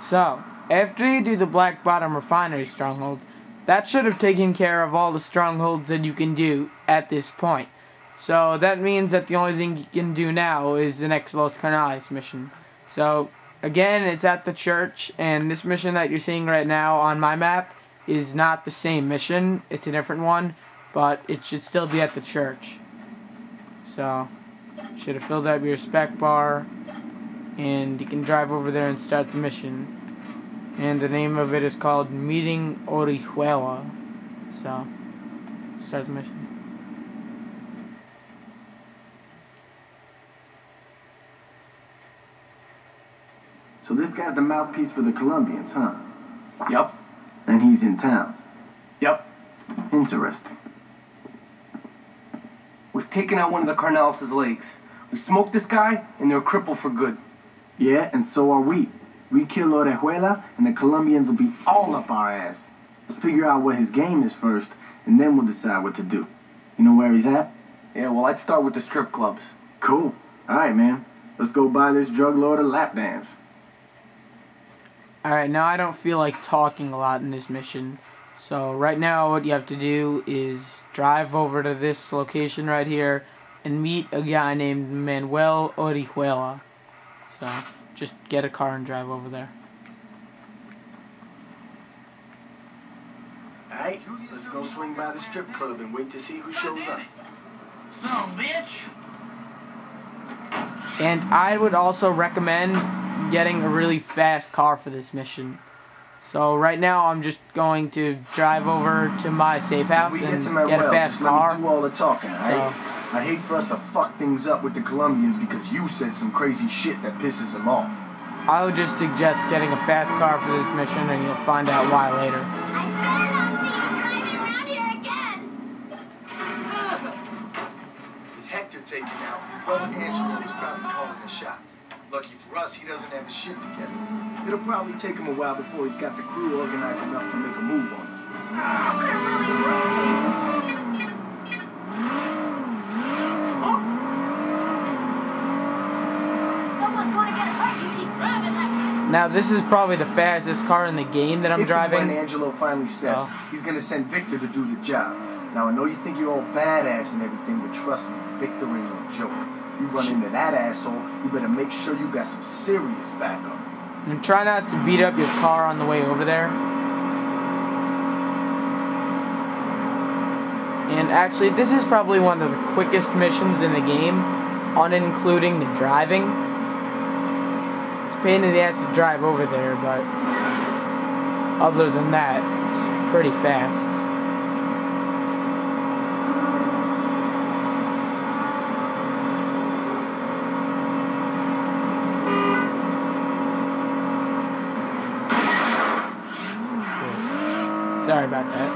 So, after you do the Black Bottom Refinery stronghold, that should have taken care of all the strongholds that you can do at this point. So that means that the only thing you can do now is the next Los Carnales mission. So, again, it's at the church, and this mission that you're seeing right now on my map is not the same mission. It's a different one, but it should still be at the church. So, should have filled up your spec bar, and you can drive over there and start the mission. And the name of it is called Meeting Orejuela. So, start the mission. So this guy's the mouthpiece for the Colombians, huh? Yup. And he's in town. Yup. Interesting. We've taken out one of the Carnales' legs. We smoked this guy, and they're crippled for good. Yeah, and so are we. We kill Orejuela, and the Colombians will be all up our ass. Let's figure out what his game is first, and then we'll decide what to do. You know where he's at? Yeah, well, I'd start with the strip clubs. Cool. Alright, man. Let's go buy this drug lord a lap dance. Alright, now I don't feel like talking a lot in this mission. So right now what you have to do is drive over to this location right here and meet a guy named Manuel Orejuela. So just get a car and drive over there. Alright, let's go swing by the strip club and wait to see who shows up. So, bitch! And I would also recommend getting a really fast car for this mission. So right now I'm just going to drive over to my safe house and get a fast car. Let me do all the talking, alright? I hate for us to fuck things up with the Colombians because you said some crazy shit that pisses them off. I would just suggest getting a fast car for this mission, and you'll find out why later. I better not see you driving around here again! With Hector taken out, his brother Angelo is probably calling the shots. Lucky for us, he doesn't have his shit together. It'll probably take him a while before he's got the crew organized enough to make a move on us. Someone's gonna get hurt, you keep driving like that. Now this is probably the fastest car in the game that I'm driving. When Angelo finally steps, he's gonna send Victor to do the job. Now I know you think you're all badass and everything, but trust me, Victor ain't no joke. You run into that asshole, you better make sure you got some serious backup. And try not to beat up your car on the way over there. And actually, this is probably one of the quickest missions in the game, unincluding the driving. It's a pain in the ass to drive over there, but other than that, it's pretty fast. Sorry about that.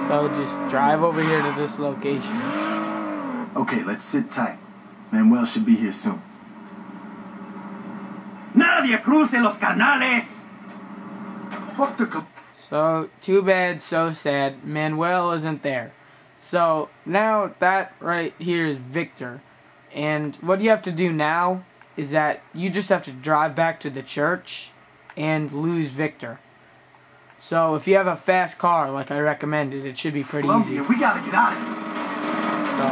So just drive over here to this location. Okay, let's sit tight. Manuel should be here soon. Nadie cruce los Carnales! Fuck the So, too bad, so sad. Manuel isn't there. So, now that right here is Victor. And what you have to do now is that you just have to drive back to the church and lose Victor. So, if you have a fast car, like I recommended, it should be pretty easy. We gotta get out of here. So,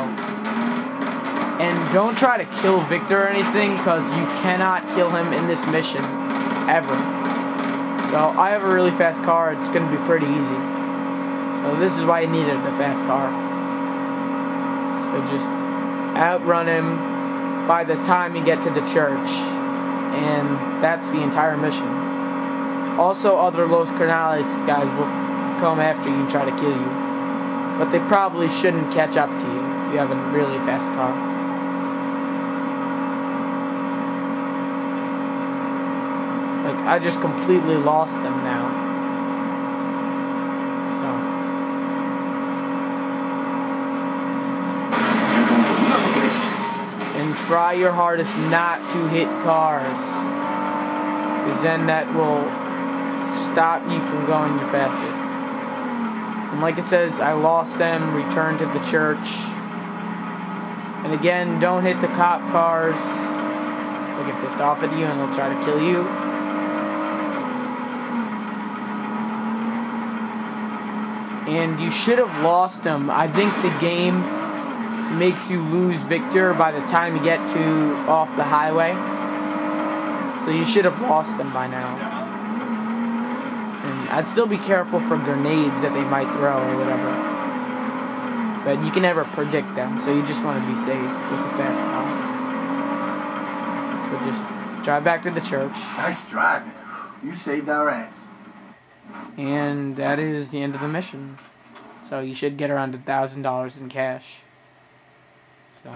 and don't try to kill Victor or anything, because you cannot kill him in this mission, ever. So, I have a really fast car, it's going to be pretty easy. So, this is why you needed a fast car. So, just outrun him by the time you get to the church. And that's the entire mission. Also, other Los Carnales guys will come after you and try to kill you. But they probably shouldn't catch up to you if you have a really fast car. Like, I just completely lost them now. So. try your hardest not to hit cars, because then that will stop you from going your fastest. And like it says, I lost them, return to the church. And again, don't hit the cop cars. They'll get pissed off at you and they'll try to kill you. And you should have lost them. I think the game makes you lose Victor by the time you get to off the highway. So you should have lost them by now. And I'd still be careful for grenades that they might throw or whatever. But you can never predict them, so you just want to be safe with a fast car. So just drive back to the church. Nice driving. You saved our ass. And that is the end of the mission. So you should get around $1,000 in cash. So